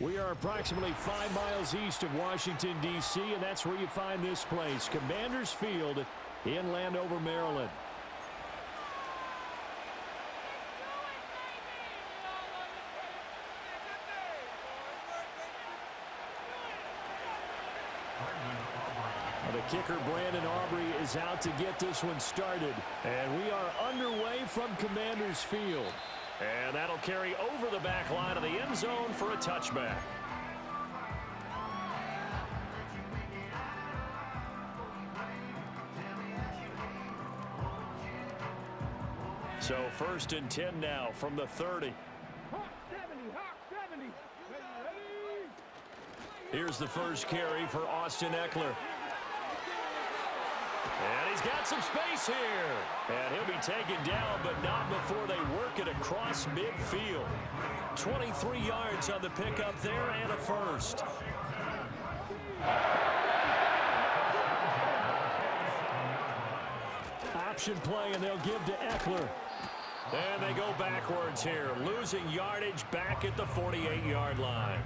We are approximately 5 miles east of Washington, D.C., and that's where you find this place, Commanders Field in Landover, Maryland. The kicker, Brandon Aubrey, is out to get this one started. And we are underway from Commanders Field. And that'll carry over the back line of the end zone for a touchback. So 1st and 10 now from the 30. Here's the first carry for Austin Eckler. And he's got some space here. And he'll be taken down, but not before they work it across midfield. 23 yards on the pickup there and a first. Option play, and they'll give to Eckler. And they go backwards here, losing yardage back at the 48-yard line.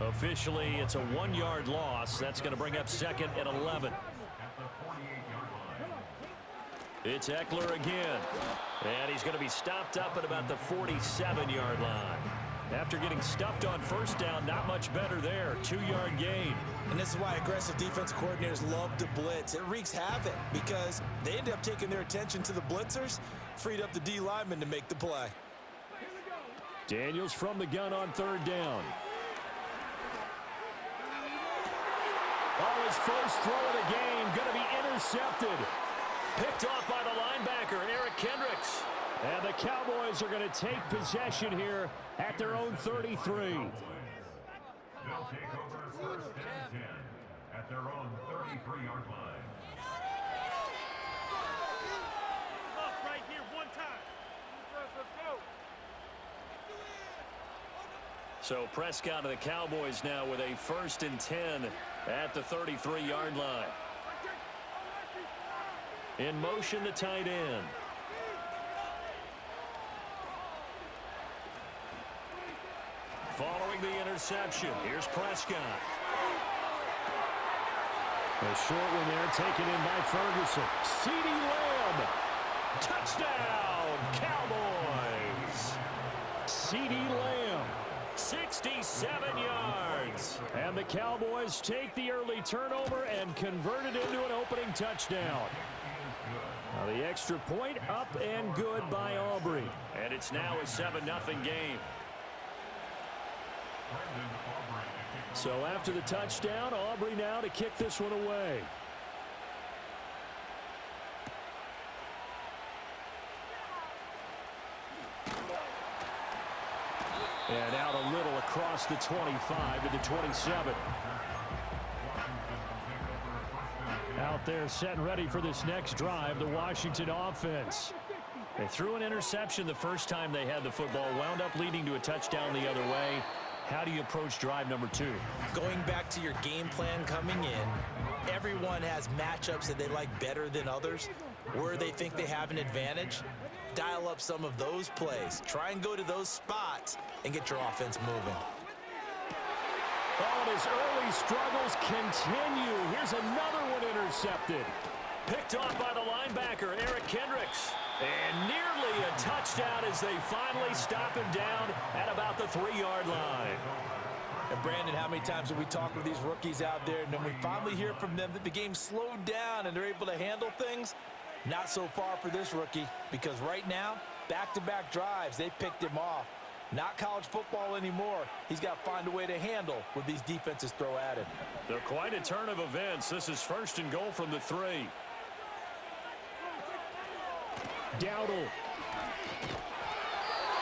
Officially, it's a 1-yard loss. That's going to bring up 2nd and 11. It's Eckler again. And he's going to be stopped up at about the 47-yard line. After getting stuffed on first down, not much better there. 2-yard gain. And this is why aggressive defensive coordinators love to blitz. It wreaks havoc because they end up taking their attention to the blitzers, freed up the D lineman to make the play. Daniels from the gun on 3rd down. Oh, his first throw of the game going to be intercepted. Picked off by the linebacker, Eric Kendricks. And the Cowboys are going to take possession here at their own 33. They'll take over 1st and 10 at their own 33-yard line. Up right here one time. Let's go. So Prescott of the Cowboys now with a 1st and 10 at the 33-yard line. In motion, the tight end. Following the interception, here's Prescott. A short one there taken in by Ferguson. CeeDee Lamb. Touchdown, Cowboys. CeeDee Lamb, 67 yards. And the Cowboys take the early turnover and convert it into an opening touchdown. Now the extra point up and good by Aubrey. And it's now a 7-0 game. So after the touchdown, Aubrey now to kick this one away. And out a little across the 25 to the 27. Out there set and ready for this next drive, the Washington offense. They threw an interception the first time they had the football, wound up leading to a touchdown the other way. How do you approach drive number 2? Going back to your game plan coming in, everyone has matchups that they like better than others. Where they think they have an advantage, dial up some of those plays. Try and go to those spots and get your offense moving. Oh, and his early struggles continue. Here's another one intercepted. Picked off by the linebacker, Eric Kendricks. And nearly a touchdown as they finally stop him down at about the 3-yard line. And Brandon, how many times have we talked with these rookies out there, and then we finally hear from them that the game slowed down and they're able to handle things? Not so far for this rookie, because right now, back-to-back drives, they picked him off. Not college football anymore. He's got to find a way to handle what these defenses throw at him. They're quite a turn of events. This is 1st and goal from the 3. Dowdle.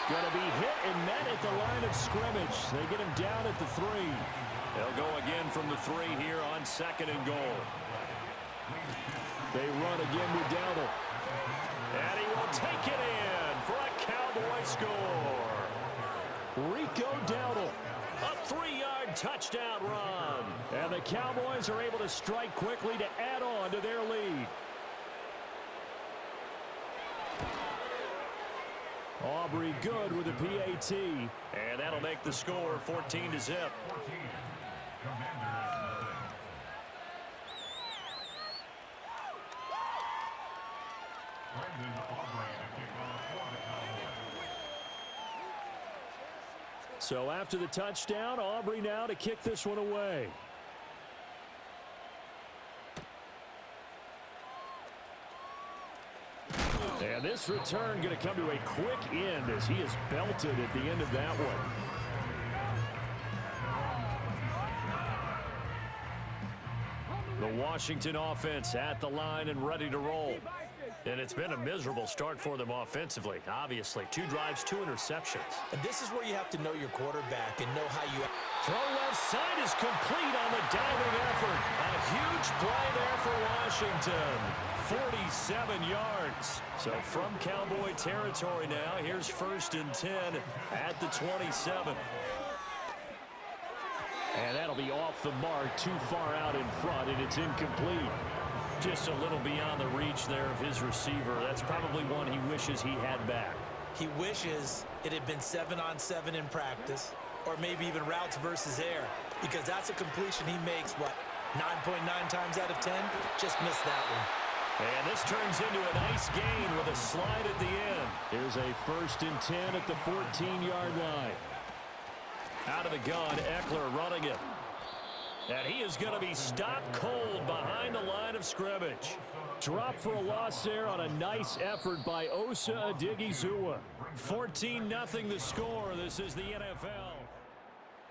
Going to be hit and met at the line of scrimmage. They get him down at the 3. They'll go again from the 3 here on 2nd and goal. They run again with Dowdle. And he will take it in for a Cowboy score. Rico Dowdle. A 3-yard touchdown run. And the Cowboys are able to strike quickly to add on to their lead. Aubrey good with a PAT. PAT, and that'll make the score 14-0. So after the touchdown, Aubrey now to kick this one away. And this return going to come to a quick end as he is belted at the end of that one. The Washington offense at the line and ready to roll. And it's been a miserable start for them offensively. Obviously, 2 drives, 2 interceptions. And this is where you have to know your quarterback and know how you... Throw left side is complete on the diving effort. A huge play there for Washington. 47 yards. So from Cowboy territory now, here's 1st and 10 at the 27. And that'll be off the mark, too far out in front, and it's incomplete. Just a little beyond the reach there of his receiver. That's probably one he wishes he had back. He wishes it had been 7-on-7 in practice, or maybe even routes versus air, because that's a completion he makes, what, 9.9 times out of 10? Just missed that one. And this turns into a nice gain with a slide at the end. Here's a 1st and 10 at the 14-yard line. Out of the gun, Eckler running it. And he is going to be stopped cold behind the line of scrimmage. Drop for a loss there on a nice effort by Osa Odighizuwa. 14-0 the score. This is the NFL.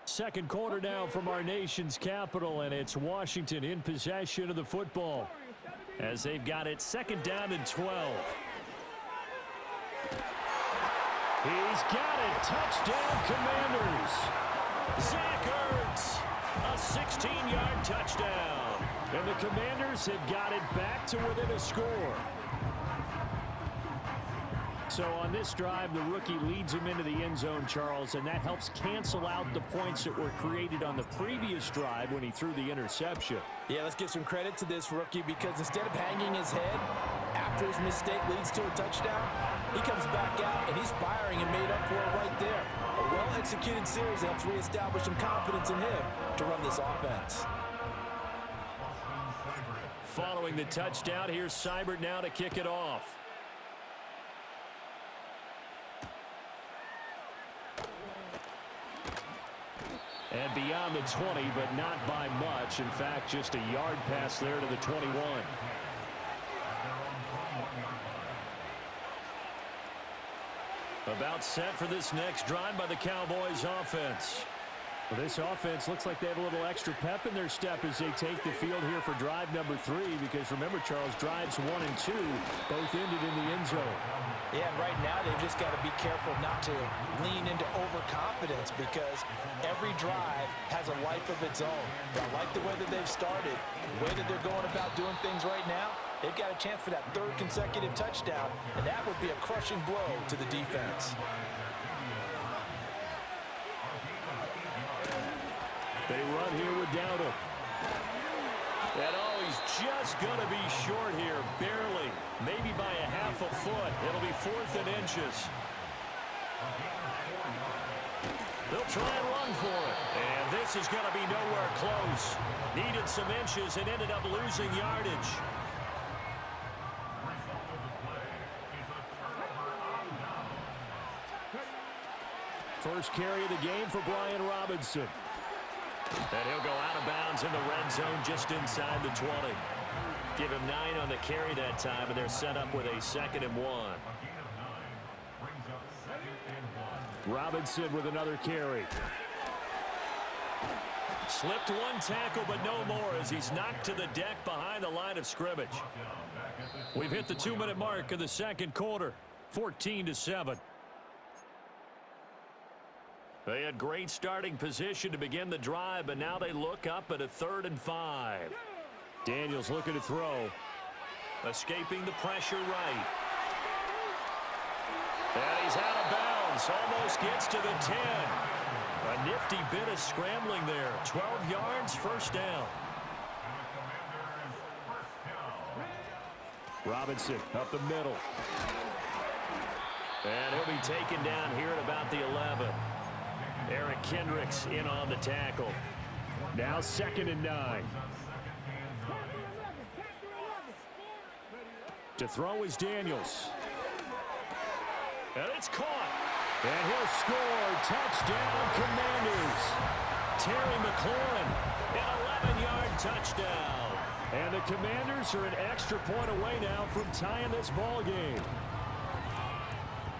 Second quarter now from our nation's capital, and it's Washington in possession of the football as they've got it 2nd down and 12. He's got it. Touchdown, Commanders. Zach Ertz. A 16-yard touchdown. And the Commanders have got it back to within a score. So on this drive, the rookie leads him into the end zone, Charles, and that helps cancel out the points that were created on the previous drive when he threw the interception. Yeah, let's give some credit to this rookie because instead of hanging his head after his mistake leads to a touchdown, he comes back out and he's firing and made up for it right there. A well-executed series helps reestablish some confidence in him to run this offense. Following the touchdown, here's Seibert now to kick it off. And beyond the 20, but not by much. In fact, just a yard pass there to the 21. About set for this next drive by the Cowboys offense. Well, this offense looks like they have a little extra pep in their step as they take the field here for drive number 3. Because remember, Charles, drives 1 and 2 both ended in the end zone. Yeah, and right now they've just got to be careful not to lean into overconfidence because every drive has a life of its own. But I like the way that they've started, the way that they're going about doing things right now. They've got a chance for that 3rd consecutive touchdown, and that would be a crushing blow to the defense. They run here with Dowdle. And he's just going to be short here, barely. Maybe by a half a foot. It'll be 4th and inches. They'll try and run for it. And this is going to be nowhere close. Needed some inches and ended up losing yardage. First carry of the game for Brian Robinson. And he'll go out of bounds in the red zone just inside the 20. Give him 9 on the carry that time, and they're set up with a 2nd and 1. Robinson with another carry. Slipped one tackle, but no more as he's knocked to the deck behind the line of scrimmage. We've hit the 2-minute mark of the second quarter, 14-7. They had great starting position to begin the drive, but now they look up at a 3rd and 5. Daniels looking to throw. Escaping the pressure right. And he's out of bounds. Almost gets to the 10. A nifty bit of scrambling there. 12 yards, 1st down. Robinson up the middle. And he'll be taken down here at about the 11. Kendricks in on the tackle. Now 2nd and 9. To throw is Daniels. And it's caught. And he'll score. Touchdown, Commanders. Terry McLaurin, an 11-yard touchdown. And the Commanders are an extra point away now from tying this ball game.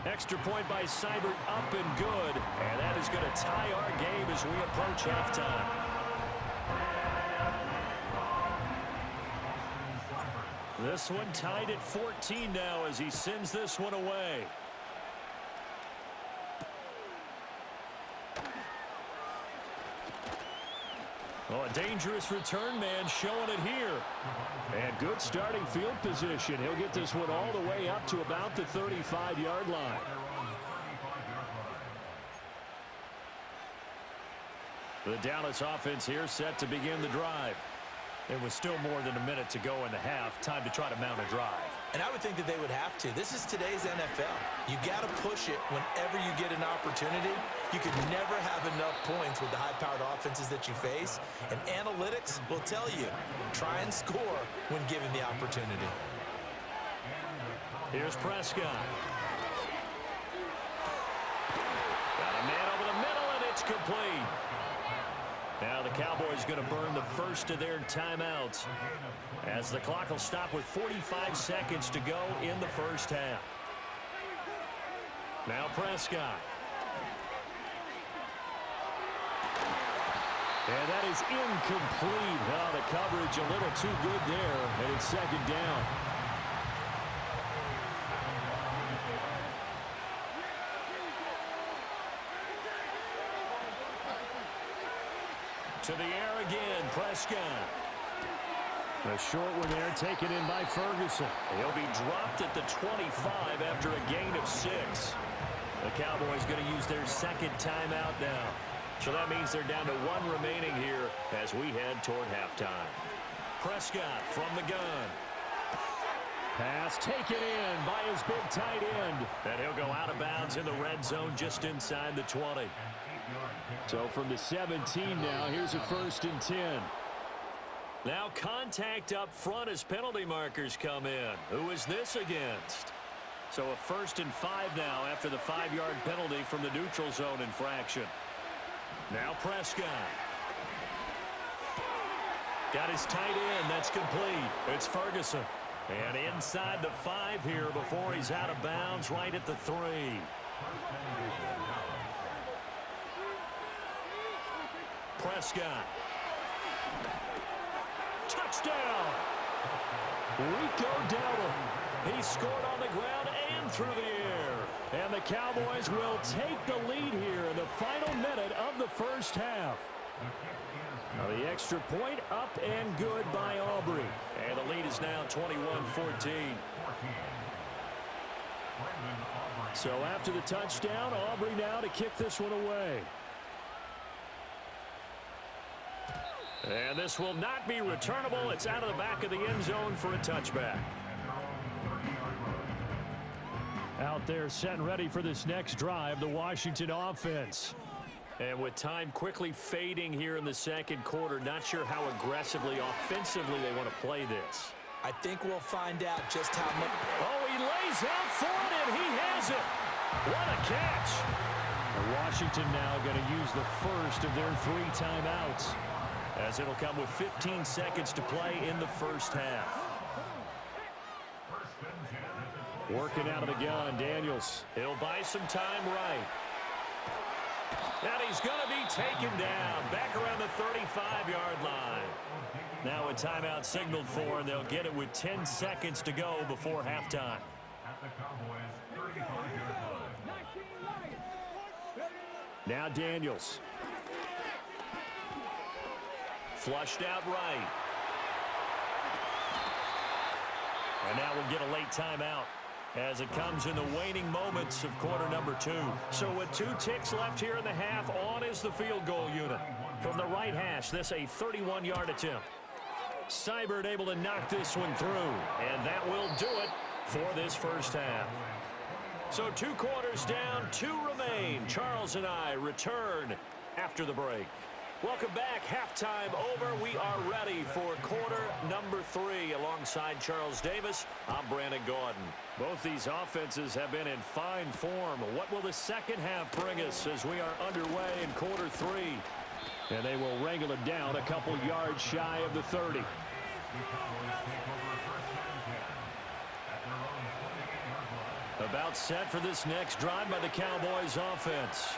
Extra point by Seibert, up and good. And that is going to tie our game as we approach halftime. This one tied at 14 now as he sends this one away. Oh, a dangerous return man showing it here. And good starting field position. He'll get this one all the way up to about the 35-yard line. The Dallas offense here set to begin the drive. It was still more than a minute to go in the half. Time to try to mount a drive. And I would think that they would have to. This is today's NFL. You got to push it whenever you get an opportunity. You could never have enough points with the high-powered offenses that you face. And analytics will tell you, try and score when given the opportunity. Here's Prescott. Got a man over the middle, and it's complete. Now the Cowboys going to burn the first of their timeouts as the clock will stop with 45 seconds to go in the first half. Now Prescott. And that is incomplete. Oh, the coverage a little too good there, and it's 2nd down. To the air again, Prescott. A short one there, taken in by Ferguson. He'll be dropped at the 25 after a gain of 6. The Cowboys going to use their 2nd timeout now. So that means they're down to 1 remaining here as we head toward halftime. Prescott from the gun. Pass taken in by his big tight end. And he'll go out of bounds in the red zone just inside the 20. So from the 17 now, here's a 1st and 10. Now contact up front as penalty markers come in. Who is this against? So a 1st and 5 now after the 5-yard penalty from the neutral zone infraction. Now Prescott. Got his tight end. That's complete. It's Ferguson. And inside the 5 here before he's out of bounds right at the 3. Prescott. Touchdown. Rico Dowdle. He scored on the ground and through the air. And the Cowboys will take the lead here in the final minute of the first half. Now the extra point up and good by Aubrey. And the lead is now 21-14. So after the touchdown, Aubrey now to kick this one away. And this will not be returnable. It's out of the back of the end zone for a touchback. Out there set and ready for this next drive, the Washington offense. And with time quickly fading here in the 2nd quarter, not sure how aggressively, offensively they want to play this. I think we'll find out just how much. Oh, he lays out for it, and he has it. What a catch. And Washington now going to use the first of their 3 timeouts, as it'll come with 15 seconds to play in the first half. Working out of the gun, Daniels. He'll buy some time right. And he's going to be taken down back around the 35-yard line. Now a timeout signaled for, and they'll get it with 10 seconds to go before halftime. Now Daniels. Flushed out right. And now we'll get a late timeout as it comes in the waning moments of quarter number 2. So with 2 ticks left here in the half, on is the field goal unit. From the right hash, this a 31-yard attempt. Seibert able to knock this one through, and that will do it for this first half. So 2 quarters down, 2 remain. Charles and I return after the break. Welcome back. Halftime over. We are ready for quarter number 3. Alongside Charles Davis, I'm Brandon Gaudin. Both these offenses have been in fine form. What will the second half bring us as we are underway in quarter 3? And they will wrangle it down a couple yards shy of the 30. About set for this next drive by the Cowboys offense.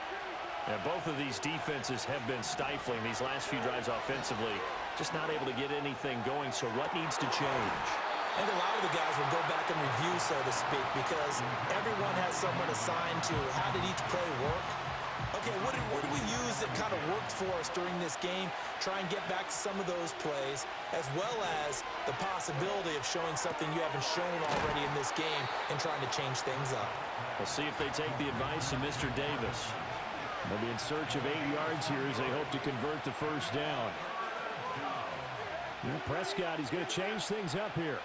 And both of these defenses have been stifling these last few drives offensively. Just not able to get anything going, so what needs to change? I think a lot of the guys will go back and review, so to speak, because everyone has someone assigned to how did each play work. Okay, what did we use that kind of worked for us during this game? Try and get back to some of those plays, as well as the possibility of showing something you haven't shown already in this game and trying to change things up. We'll see if they take the advice of Mr. Davis. They'll be in search of 8 yards here as they hope to convert the first down. Prescott, he's going to change things up here.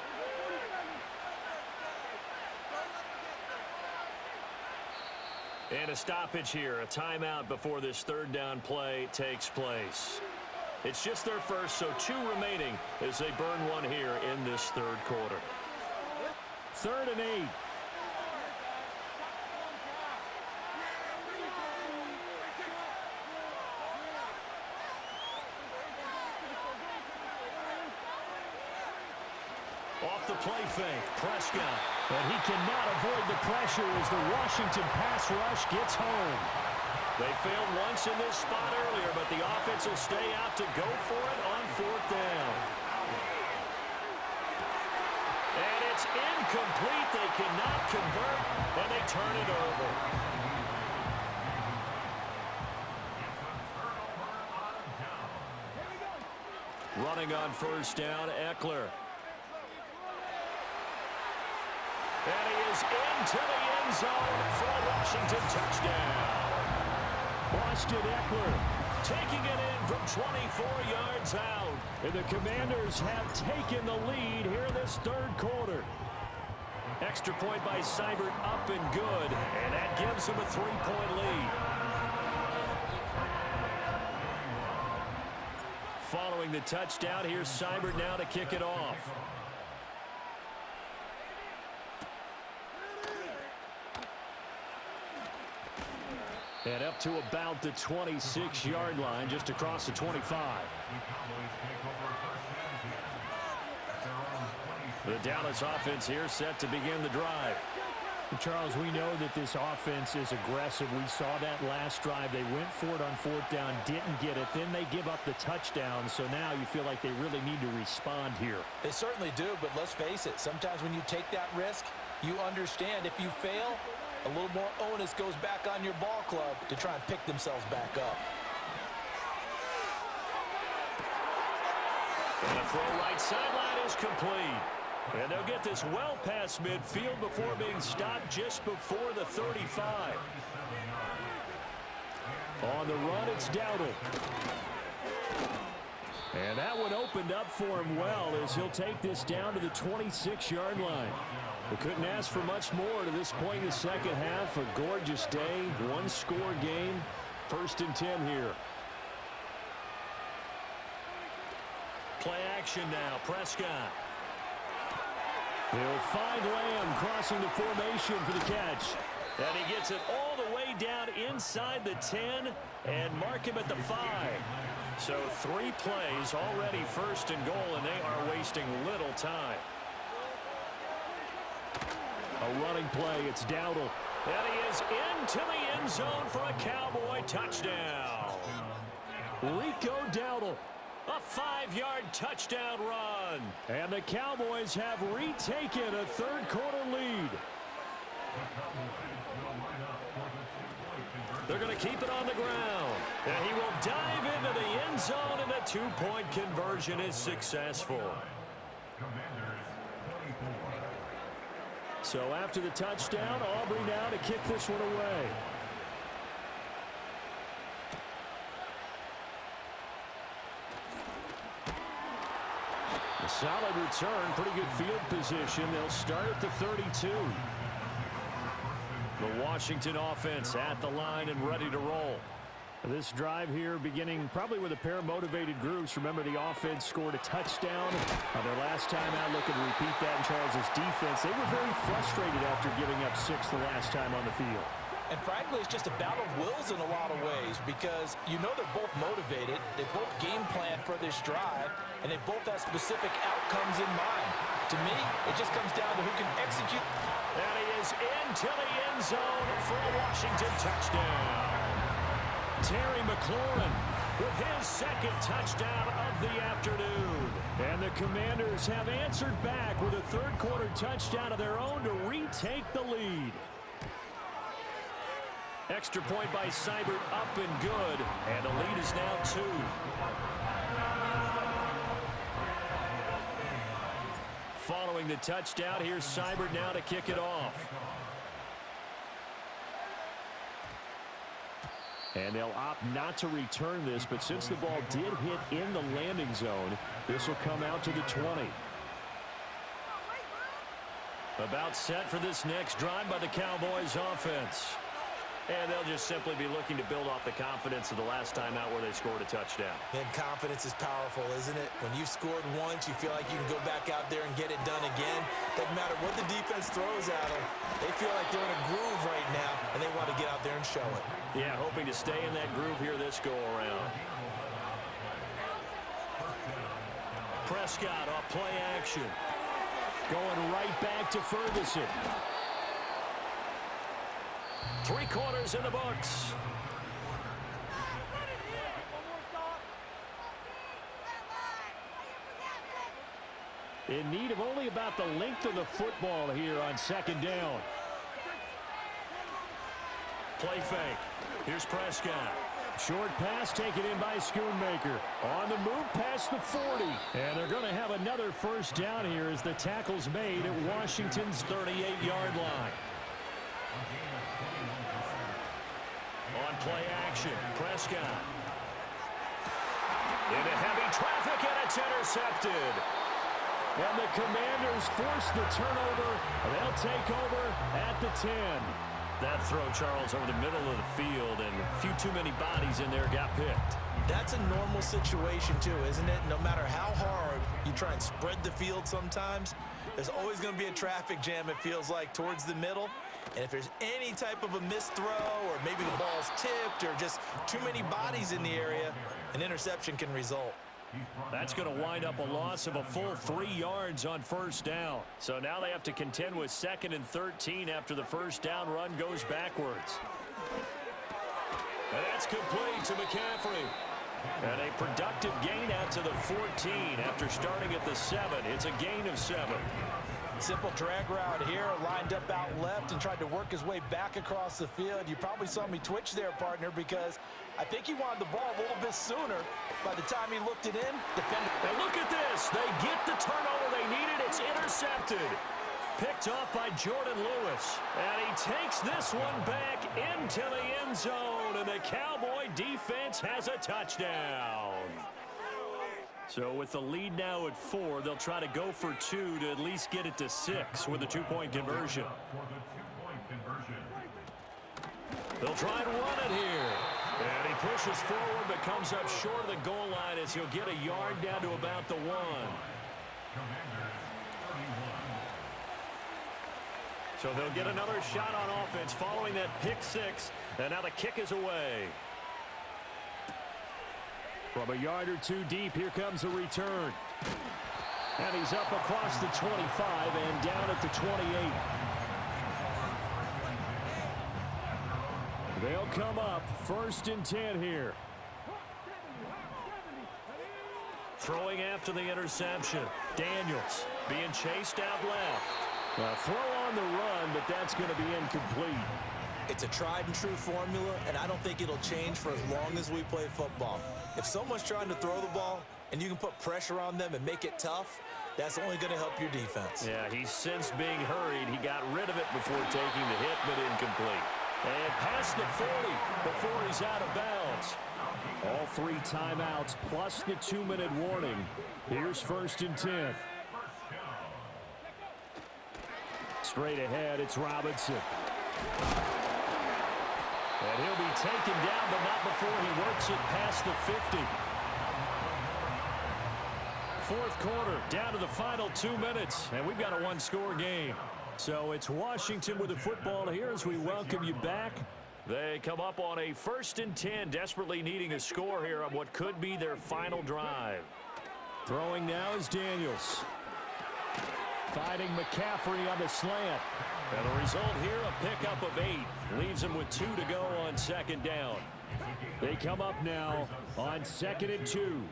And a stoppage here, a timeout before this third down play takes place. It's just their first, so 2 remaining as they burn one here in this third quarter. 3rd and 8. Off the play fake, Prescott. And he cannot avoid the pressure as the Washington pass rush gets home. They failed once in this spot earlier, but the offense will stay out to go for it on 4th down. And it's incomplete. They cannot convert, and they turn it over. Running on 1st down, Eckler. And he is into the end zone for a Washington touchdown. Austin Eckler taking it in from 24 yards out. And the Commanders have taken the lead here in this third quarter. Extra point by Seibert up and good. And that gives them a 3-point lead. Following the touchdown, here's Seibert now to kick it off. And up to about the 26-yard line, just across the 25. The Dallas offense here set to begin the drive. Charles, we know that this offense is aggressive. We saw that last drive. They went for it on 4th down, didn't get it. Then they give up the touchdown, so now you feel like they really need to respond here. They certainly do, but let's face it. Sometimes when you take that risk, you understand if you fail, a little more onus goes back on your ball club to try and pick themselves back up. And the throw right sideline is complete. And they'll get this well past midfield before being stopped just before the 35. On the run, it's Dowdle. And that one opened up for him well as he'll take this down to the 26-yard line. We couldn't ask for much more to this point in the second half. A gorgeous day, one-score game. 1st and 10 here. Play action now, Prescott. He'll find Lamb crossing the formation for the catch. And he gets it all the way down inside the 10 and mark him at the 5. So 3 plays already 1st and goal, and they are wasting little time. A running play, it's Dowdle. And he is into the end zone for a Cowboy touchdown. Rico Dowdle. A 5-yard touchdown run. And the Cowboys have retaken a third quarter lead. They're going to keep it on the ground. And he will dive into the end zone, and the 2-point conversion is successful. So after the touchdown, Aubrey now to kick this one away. A solid return, pretty good field position. They'll start at the 32. The Washington offense at the line and ready to roll. This drive here beginning probably with a pair of motivated groups. Remember, the offense scored a touchdown on their last time out. Looking to repeat that in Charles's defense. They were very frustrated after giving up 6 the last time on the field. And frankly, it's just a battle of wills in a lot of ways because you know they're both motivated. They both game plan for this drive, and they both have specific outcomes in mind. To me, it just comes down to who can execute. And he is into the end zone for a Washington touchdown. Terry McLaurin with his second touchdown of the afternoon. And the Commanders have answered back with a third-quarter touchdown of their own to retake the lead. Extra point by Seibert, up and good. And the lead is now 2. Following the touchdown, here's Seibert now to kick it off. And they'll opt not to return this, but since the ball did hit in the landing zone, this will come out to the 20. About set for this next drive by the Cowboys offense. And they'll just simply be looking to build off the confidence of the last time out where they scored a touchdown. And confidence is powerful, isn't it? When you've scored once, you feel like you can go back out there and get it done again. Doesn't matter what the defense throws at them. They feel like they're in a groove right now, and they want to get out there and show it. Yeah, hoping to stay in that groove here this go-around. Prescott off play action. Going right back to Ferguson. 3 quarters in the books. In need of only about the length of the football here on second down. Play fake. Here's Prescott. Short pass taken in by Schoonmaker. On the move past the 40. And they're going to have another first down here as the tackle's made at Washington's 38-yard line. On play action, Prescott. Into heavy traffic, and it's intercepted. And the Commanders force the turnover. They'll take over at the 10. That throw, Charles, over the middle of the field, and a few too many bodies in there got picked. That's a normal situation, too, isn't it? No matter how hard you try and spread the field sometimes, there's always going to be a traffic jam, it feels like, towards the middle. And if there's any type of a missed throw or maybe the ball's tipped or just too many bodies in the area, an interception can result. That's going to wind up a loss of a full 3 yards on first down. So now they have to contend with 2nd and 13 after the first down run goes backwards. And that's complete to McCaffrey. And a productive gain out to the 14 after starting at the 7. It's a gain of 7. Simple drag route here, lined up out left and tried to work his way back across the field. You probably saw me twitch there, partner, because I think he wanted the ball a little bit sooner. By the time he looked it in, defender. And look at this. They get the turnover they needed. It's intercepted. Picked off by Jordan Lewis. And he takes this one back into the end zone. And the Cowboy defense has a touchdown. So with the lead now at 4, they'll try to go for 2 to at least get it to 6 with a 2-point conversion. They'll try and run it here. And he pushes forward but comes up short of the goal line as he'll get a yard down to about the 1. So they'll get another shot on offense following that pick 6. And now the kick is away. From a yard or 2 deep, here comes a return. And he's up across the 25 and down at the 28. They'll come up 1st and 10 here. Throwing after the interception. Daniels being chased out left. A throw on the run, but that's going to be incomplete. It's a tried and true formula, and I don't think it'll change for as long as we play football. If someone's trying to throw the ball and you can put pressure on them and make it tough, that's only going to help your defense. Yeah, he's since being hurried. He got rid of it before taking the hit, but incomplete. And past the 40 before he's out of bounds. All 3 timeouts plus the 2-minute warning. Here's 1st and 10. Straight ahead, it's Robinson. And he'll be taken down, but not before he works it past the 50. Fourth quarter, down to the final 2 minutes, and we've got a one-score game. So it's Washington with the football here as we welcome you back. They come up on a 1st and 10, desperately needing a score here on what could be their final drive. Throwing now is Daniels. Fighting McCaffrey on the slant. And the result here, a pickup of 8. Leaves him with 2 to go on 2nd down. They come up now on 2nd and 2.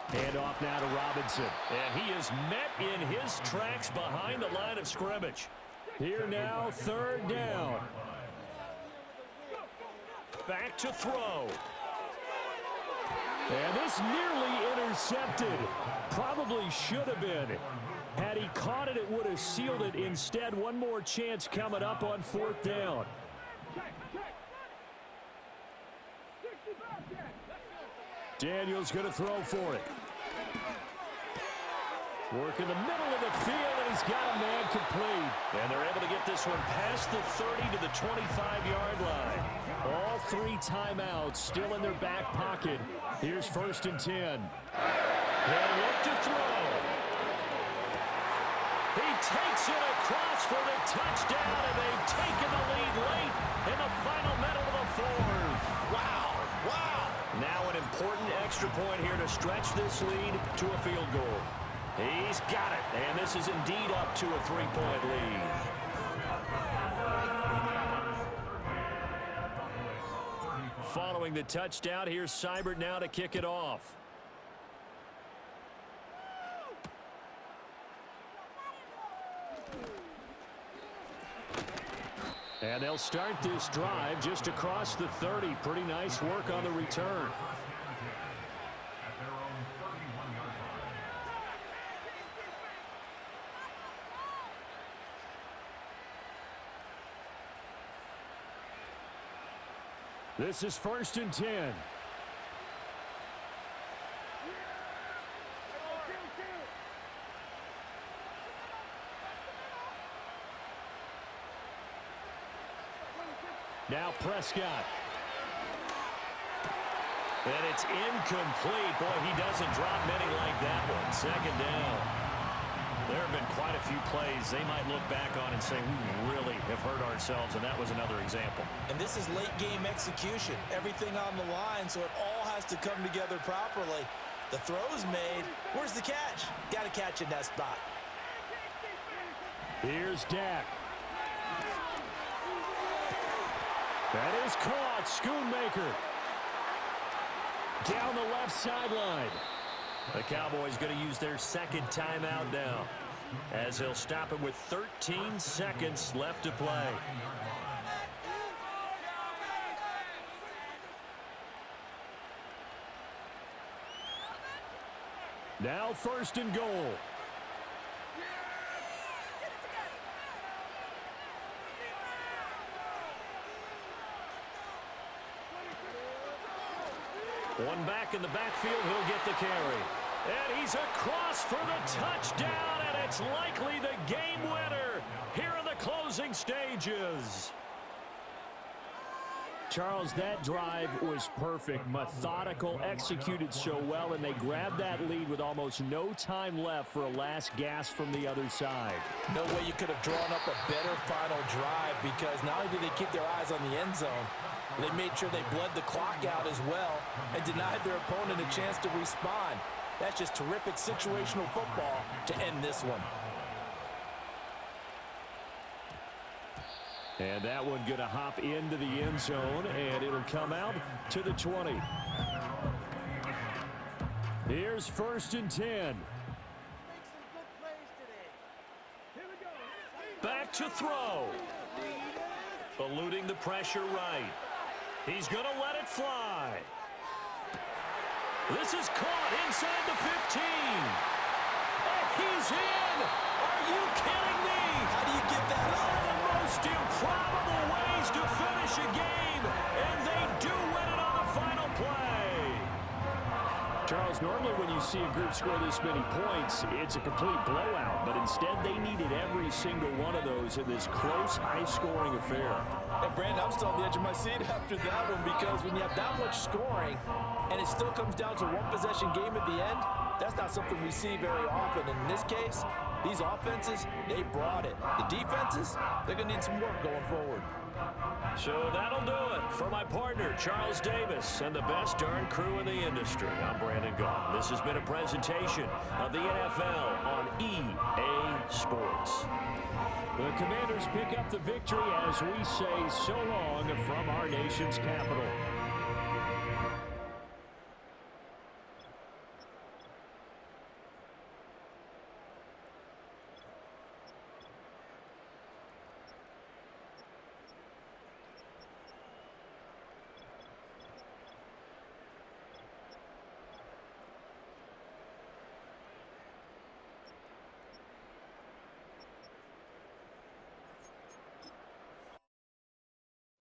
Hand off now to Robinson. And he is met in his tracks behind the line of scrimmage. Here now, 3rd down. Back to throw. And this nearly intercepted. Probably should have been. Had he caught it, it would have sealed it. Instead, one more chance coming up on 4th down. Daniels going to throw for it. Work in the middle of the field, and he's got a man complete. And they're able to get this one past the 30 to the 25-yard line. All 3 timeouts still in their back pocket. Here's 1st and 10. They'll look to throw. He takes it across for the touchdown, and they've taken the lead late in the final minute of the 4th. Wow, wow. Now an important extra point here to stretch this lead to a field goal. He's got it, and this is indeed up to a 3-point lead. Following the touchdown, here's Seibert now to kick it off. And they'll start this drive just across the 30. Pretty nice work on the return. This is 1st and 10. Now Prescott. And it's incomplete. Boy, he doesn't drop many like that one. 2nd down. There have been quite a few plays they might look back on and say, we really have hurt ourselves, and that was another example. And this is late-game execution. Everything on the line, so it all has to come together properly. The throw's made. Where's the catch? Got to catch in that spot. Here's Dak. That is caught. Schoonmaker. Down the left sideline. The Cowboys going to use their 2nd timeout now, as they'll stop it with 13 seconds left to play. Now 1st and goal. One back in the backfield, he'll get the carry. And he's across for the touchdown, and it's likely the game winner here in the closing stages. Charles, that drive was perfect, methodical, executed so well, and they grabbed that lead with almost no time left for a last gasp from the other side. No way you could have drawn up a better final drive, because not only did they keep their eyes on the end zone, they made sure they bled the clock out as well and denied their opponent a chance to respond. That's just terrific situational football to end this one. And that one going to hop into the end zone, and it'll come out to the 20. Here's 1st and 10. Back to throw. Eluding the pressure right. He's going to let it fly. This is caught inside the 15. And he's in. Are you kidding me? How do you get that up? One of the most improbable ways to finish a game, and they do win it on the final play. Charles, normally when you see a group score this many points, it's a complete blowout. But instead, they needed every single one of those in this close, high-scoring affair. And, Brandon, I'm still on the edge of my seat after that one because when you have that much scoring and it still comes down to one possession game at the end, that's not something we see very often. And in this case, these offenses, they brought it. The defenses, they're going to need some work going forward. So that'll do it for my partner, Charles Davis, and the best darn crew in the industry. I'm Brandon Gaughan. This has been a presentation of the NFL on EA Sports. The Commanders pick up the victory as we say so long from our nation's capital.